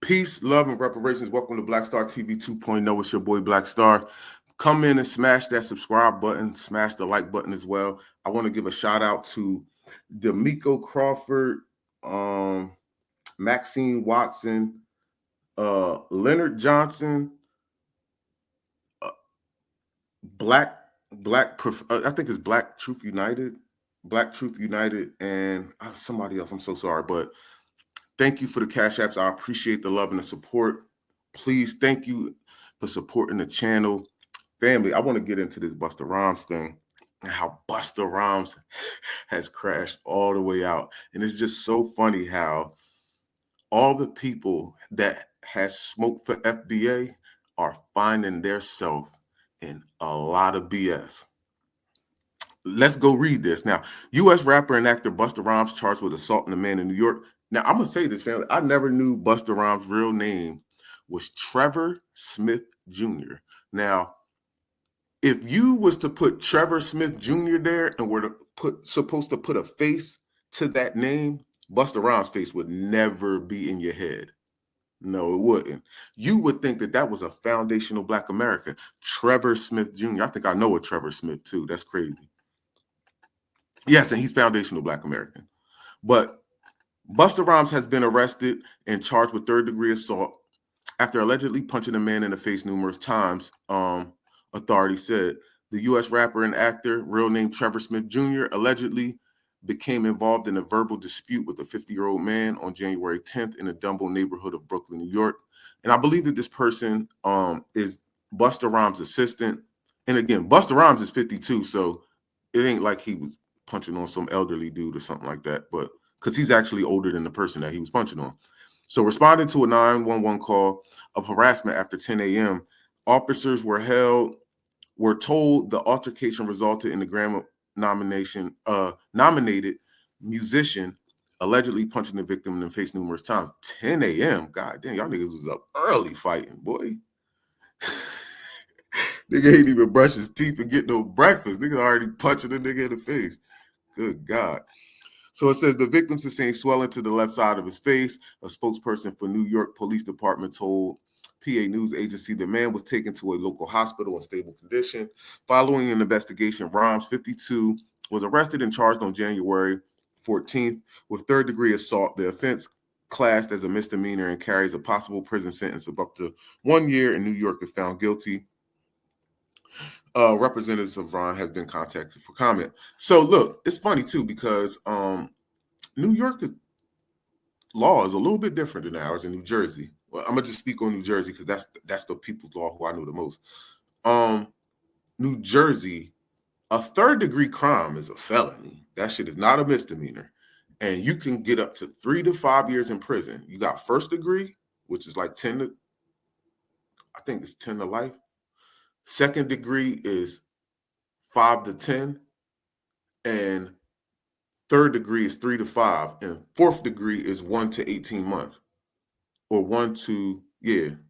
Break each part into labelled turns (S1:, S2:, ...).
S1: Peace, love, and reparations. Welcome to Black Star TV 2.0. It's your boy Black Star. Come in and smash that subscribe button, smash the like button as well. I want to give a shout out to D'Amico Crawford, Maxine Watson, Leonard Johnson, I think it's Black Truth United, and somebody else. I'm so sorry, but thank you for the cash apps. I appreciate the love and the support. Please, thank you for supporting the channel. Family, I want to get into this Busta Rhymes thing and how Busta Rhymes has crashed all the way out. And it's just so funny how all the people that has smoked for FBA are finding their self in a lot of BS. Let's go read this. Now, U.S. rapper and actor Busta Rhymes charged with assaulting a man in New York. Now, I'm going to say this, family. I never knew Busta Rhymes' real name was Trevor Smith Jr. Now, if you was to put Trevor Smith Jr. there and were to supposed to put a face to that name, Busta Rhymes' face would never be in your head. No, it wouldn't. You would think that that was a foundational Black American. Trevor Smith Jr. I think I know a Trevor Smith, too. That's crazy. Yes, and he's foundational Black American. But Busta Rhymes has been arrested and charged with third-degree assault after allegedly punching a man in the face numerous times. Authorities said the U.S. rapper and actor, real name Trevor Smith Jr., allegedly became involved in a verbal dispute with a 50-year-old man on January 10th in the Dumbo neighborhood of Brooklyn, New York. And I believe that this person is Busta Rhymes' assistant. And again, Busta Rhymes is 52, so it ain't like he was punching on some elderly dude or something like that, but because he's actually older than the person that he was punching on. So responding to a 911 call of harassment after 10 a.m., officers were told the altercation resulted in the Grammy nominated musician allegedly punching the victim in the face numerous times. 10 a.m. God damn, y'all niggas was up early fighting, boy. Nigga ain't even brush his teeth and get no breakfast. Nigga already punching the nigga in the face. Good God. So it says the victim sustained swelling to the left side of his face. A spokesperson for New York Police Department told PA News Agency the man was taken to a local hospital in stable condition. Following an investigation, Rhymes, 52, was arrested and charged on January 14th with third-degree assault. The offense classed as a misdemeanor and carries a possible prison sentence of up to 1 year in New York if found guilty. Representatives of Rhymes have been contacted for comment. So look, it's funny too because New York law is a little bit different than ours in New Jersey. Well, I'm gonna just speak on New Jersey because that's the people's law who I know the most. New Jersey, a third-degree crime is a felony. That shit is not a misdemeanor, and you can get up to 3 to 5 years in prison. You got first degree, which is like 10 to, I think it's 10 to life. Second degree is 5 to 10, and third degree is 3 to 5, and fourth degree is 1 to 18 months, or 1 to,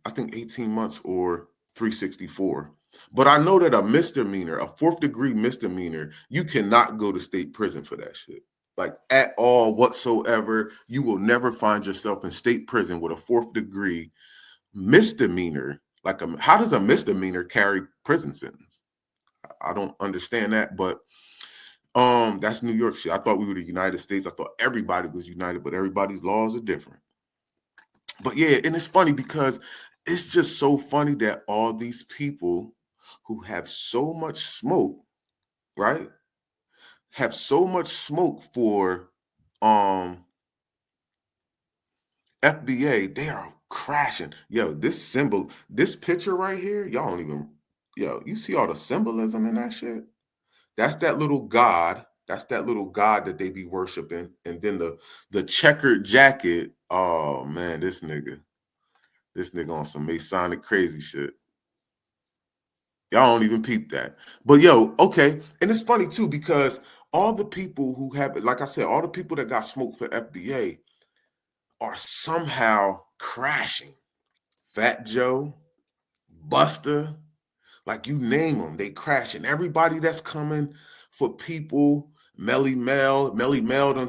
S1: I think 18 months or 364. But I know that a misdemeanor, a fourth degree misdemeanor, you cannot go to state prison for that shit. Like at all whatsoever. You will never find yourself in state prison with a fourth degree misdemeanor. How does a misdemeanor carry prison sentence? I don't understand that, but that's New York shit. I thought we were the United States. I thought everybody was united, but everybody's laws are different. But yeah, and it's funny because it's just so funny that all these people who have so much smoke, right, have so much smoke for FBA, they are crashing. Yo, this symbol, this picture right here, y'all don't even, you see all the symbolism in that shit? That's that little god. That's that little god that they be worshiping. And then the checkered jacket. Oh man, this nigga on some Masonic crazy shit. Y'all don't even peep that. But yo, okay. And it's funny too, because all the people who have, like I said, all the people that got smoked for FBA are somehow crashing. Fat Joe, Busta, like you name them, they crash. And everybody that's coming for people, Melly Mel done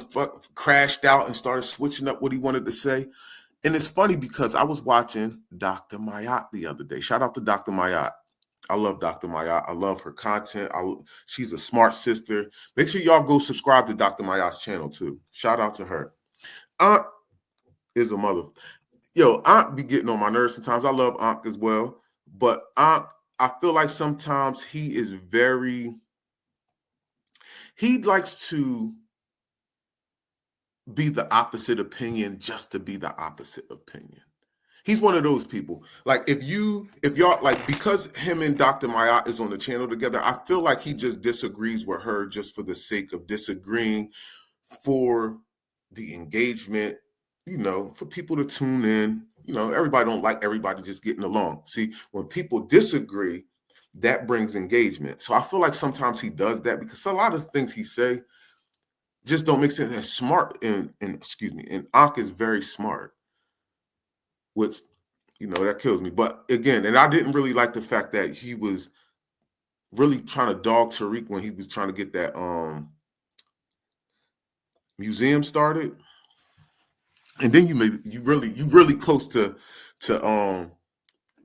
S1: crashed out and started switching up what he wanted to say. And it's funny because I was watching Dr. Mayat the other day. Shout out to Dr. Mayat. I love Dr. Mayat. I love her content. She's a smart sister. Make sure y'all go subscribe to Dr. Mayat's channel too. Shout out to her. Aunt is a mother. Yo, Aunt be getting on my nerves sometimes. I love Aunt as well. But Aunt, I feel like sometimes he likes to be the opposite opinion just to be the opposite opinion. He's one of those people. Like if y'all like, because him and Dr. Mayat is on the channel together, I feel like he just disagrees with her just for the sake of disagreeing, for the engagement, for people to tune in. Everybody don't like everybody just getting along. See, when people disagree, that brings engagement. So I feel like sometimes he does that because a lot of things he say just don't make sense. And smart and Ankh is very smart, which that kills me. But again, and I didn't really like the fact that he was really trying to dog Tariq when he was trying to get that museum started. And then you really close to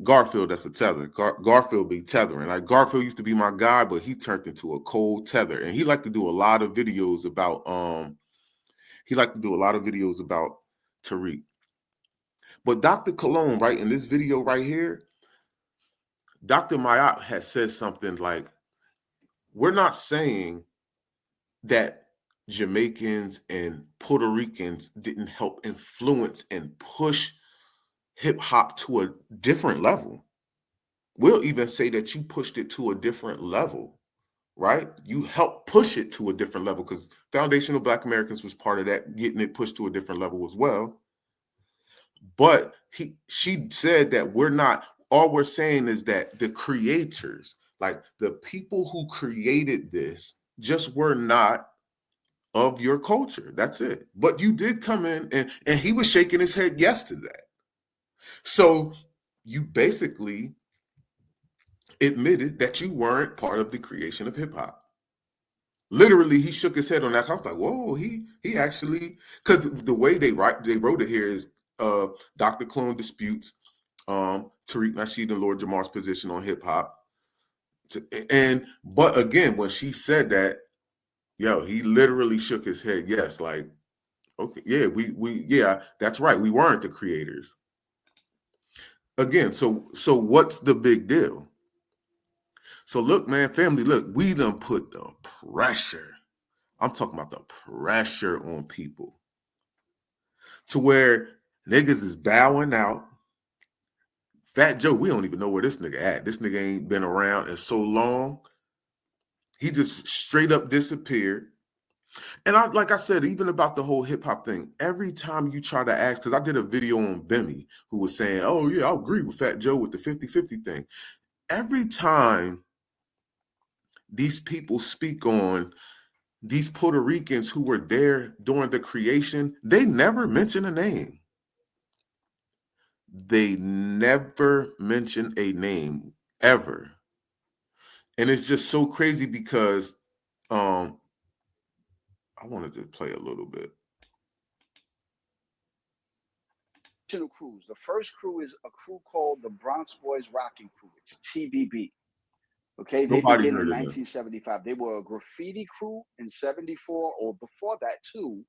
S1: Garfield. That's a tether. Garfield be tethering. Like Garfield used to be my guy, but he turned into a cold tether. And he liked to do a lot of videos about Tariq. But Dr. Cologne, right, in this video right here, Dr. Mayat has said something like, we're not saying that Jamaicans and Puerto Ricans didn't help influence and push hip hop to a different level. We'll even say that you pushed it to a different level, right? You helped push it to a different level because Foundational Black Americans was part of that, getting it pushed to a different level as well. But she said that all we're saying is that the creators, like the people who created this, just were not of your culture. That's it. But you did come in, and he was shaking his head yes to that. So you basically admitted that you weren't part of the creation of hip hop. Literally, he shook his head on that. I was like, whoa, he actually, because the way they wrote it here is Dr. Clone disputes Tariq Nasheed and Lord Jamar's position on hip hop. But again, when she said that, he literally shook his head. Yes, like, okay, yeah, that's right. We weren't the creators. Again, so what's the big deal? So look, man, family, look, we done put the pressure. I'm talking about the pressure on people to where niggas is bowing out. Fat Joe, we don't even know where this nigga at. This nigga ain't been around in so long. He just straight up disappeared. And like I said, even about the whole hip hop thing, every time you try to ask, because I did a video on Bimmy who was saying, oh yeah, I agree with Fat Joe with the 50-50 thing. Every time these people speak on these Puerto Ricans who were there during the creation, they never mention a name. They never mention a name ever. And it's just so crazy because I wanted to play a little bit.
S2: Crews. The first crew is a crew called the Bronx Boys Rocking Crew. It's TBB. Okay, they begin in 1975. They were a graffiti crew in 74 or before that too.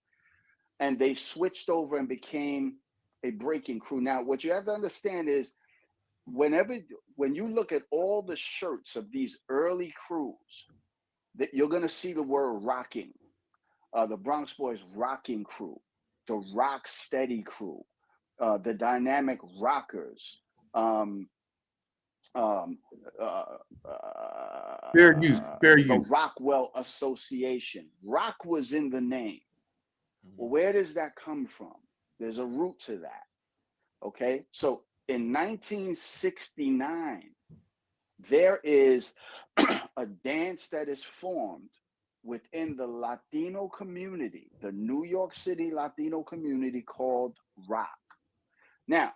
S2: And they switched over and became a breaking crew. Now, what you have to understand is when you look at all the shirts of these early crews, that you're going to see the word rocking. The Bronx Boys Rocking Crew, the Rock Steady Crew, the Dynamic Rockers,
S1: fair use.
S2: the Rockwell Association. Rock was in the name. Well, where does that come from? There's a root to that. Okay, so in 1969, there is a dance that is formed within the Latino community, the New York City Latino community, called rock. Now,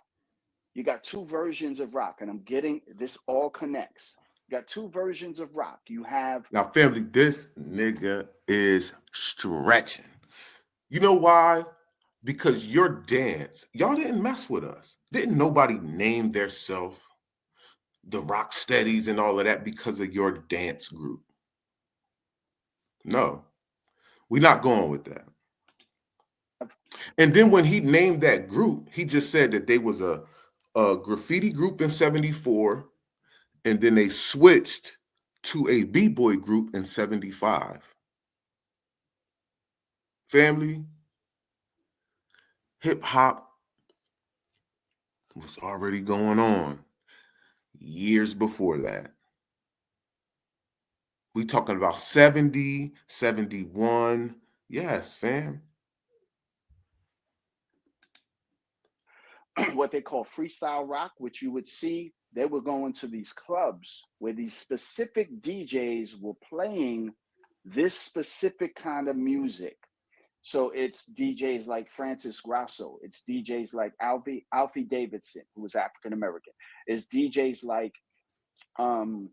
S2: You got two versions of rock, and I'm getting this all connects. You got two versions of rock. You have
S1: Now, family, this nigga is stretching. You know why? Because your dance, y'all didn't mess with us. Didn't nobody name their self the rock steadies and all of that because of your dance group. No, we're not going with that. And then when he named that group, he just said that they was a graffiti group in 74, and then they switched to a b-boy group in 75. Family, hip hop was already going on years before that. We talking about 70, 71. Yes, fam.
S2: what they call freestyle rock, which you would see. They were going to these clubs where these specific DJs were playing this specific kind of music. So it's DJs like Francis Grasso. It's DJs like Alfie Davidson, who was African American. It's DJs like um,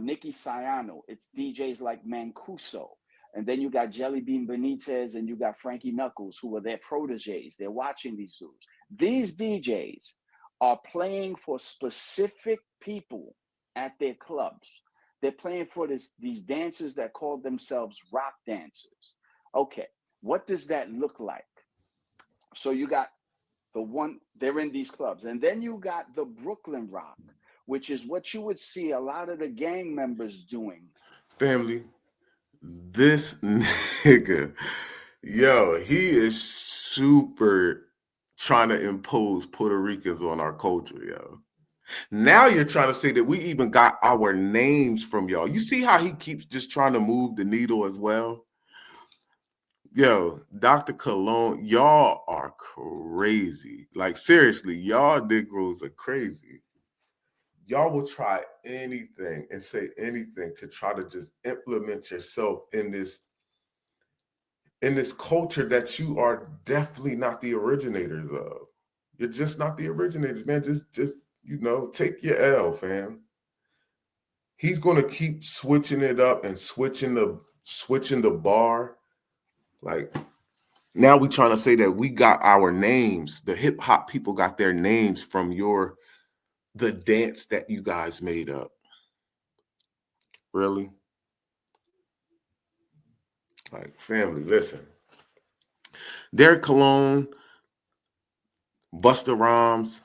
S2: Nicky Siano. It's DJs like Mancuso. And then you got Jelly Bean Benitez and you got Frankie Knuckles, who are their proteges. They're watching these dudes. These DJs are playing for specific people at their clubs. They're playing for these dancers that call themselves rock dancers. Okay, what does that look like? So you got the one, they're in these clubs. And then you got the Brooklyn Rock, which is what you would see a lot of the gang members doing.
S1: Family, this nigga, yo, he is super trying to impose Puerto Ricans on our culture, yo. Now you're trying to say that we even got our names from y'all. You see how he keeps just trying to move the needle as well? Yo, Dr. Cologne, y'all are crazy. Like, seriously, y'all Negroes are crazy. Y'all will try anything and say anything to try to just implement yourself in this culture that you are definitely not the originators of. You're just not the originators, man. Just take your L, fam. He's gonna keep switching it up and switching the bar. Like, now we trying to say that we got our names. The hip hop people got their names from the dance that you guys made up. Really? Like, family, listen. Derek Cologne, Busta Rhymes,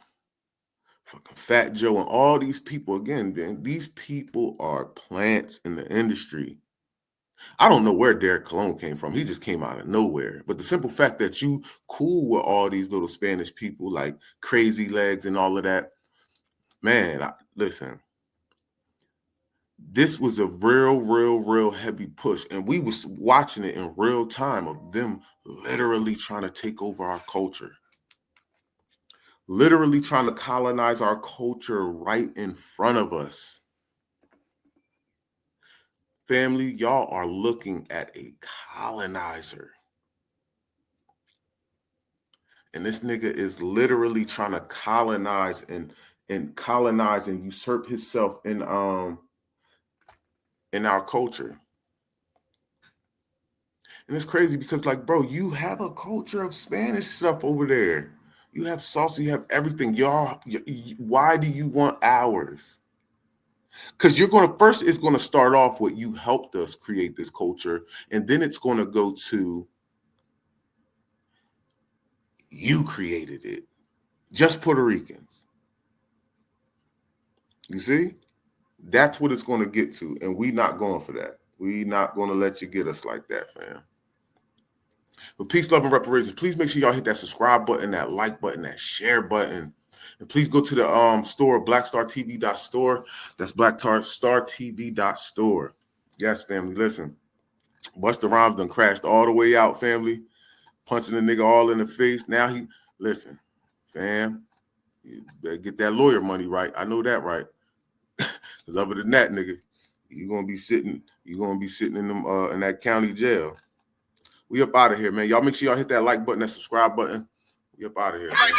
S1: fucking Fat Joe, and all these people, again, man, these people are plants in the industry. I don't know where Derek Cologne came from. He just came out of nowhere. But the simple fact that you cool with all these little Spanish people like Crazy Legs and all of that, man, listen, this was a real heavy push. And we was watching it in real time of them literally trying to take over our culture. Literally trying to colonize our culture right in front of us. Family, y'all are looking at a colonizer. And this nigga is literally trying to colonize and usurp himself in our culture. And it's crazy because, like, bro, you have a culture of Spanish stuff over there. You have salsa, you have everything. Why do you want ours? Because it's going to start off with you helped us create this culture, and then it's going to go to you created it. Just Puerto Ricans. You see? That's what it's going to get to, and we not going for that. We not going to let you get us like that, fam. But peace, love, and reparations. Please make sure y'all hit that subscribe button, that like button, that share button. And please go to the store, blackstartv.store. That's blackstartv.store. Yes, family, listen. Busta Rhymes done crashed all the way out, family. Punching the nigga all in the face. Now listen, fam, you better get that lawyer money right. I know that, right? Because other than that, nigga, you're gonna be sitting in them in that county jail. We up out of here, man. Y'all make sure y'all hit that like button, that subscribe button. We up out of here, man.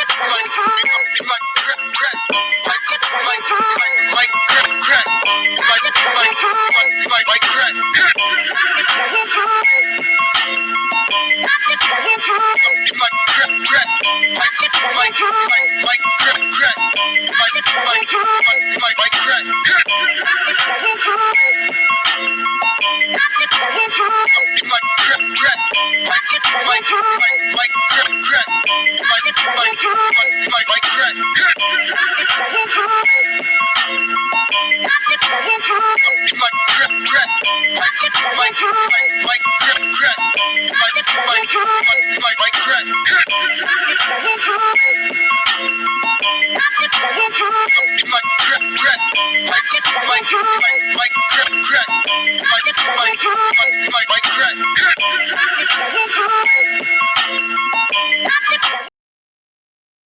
S1: Like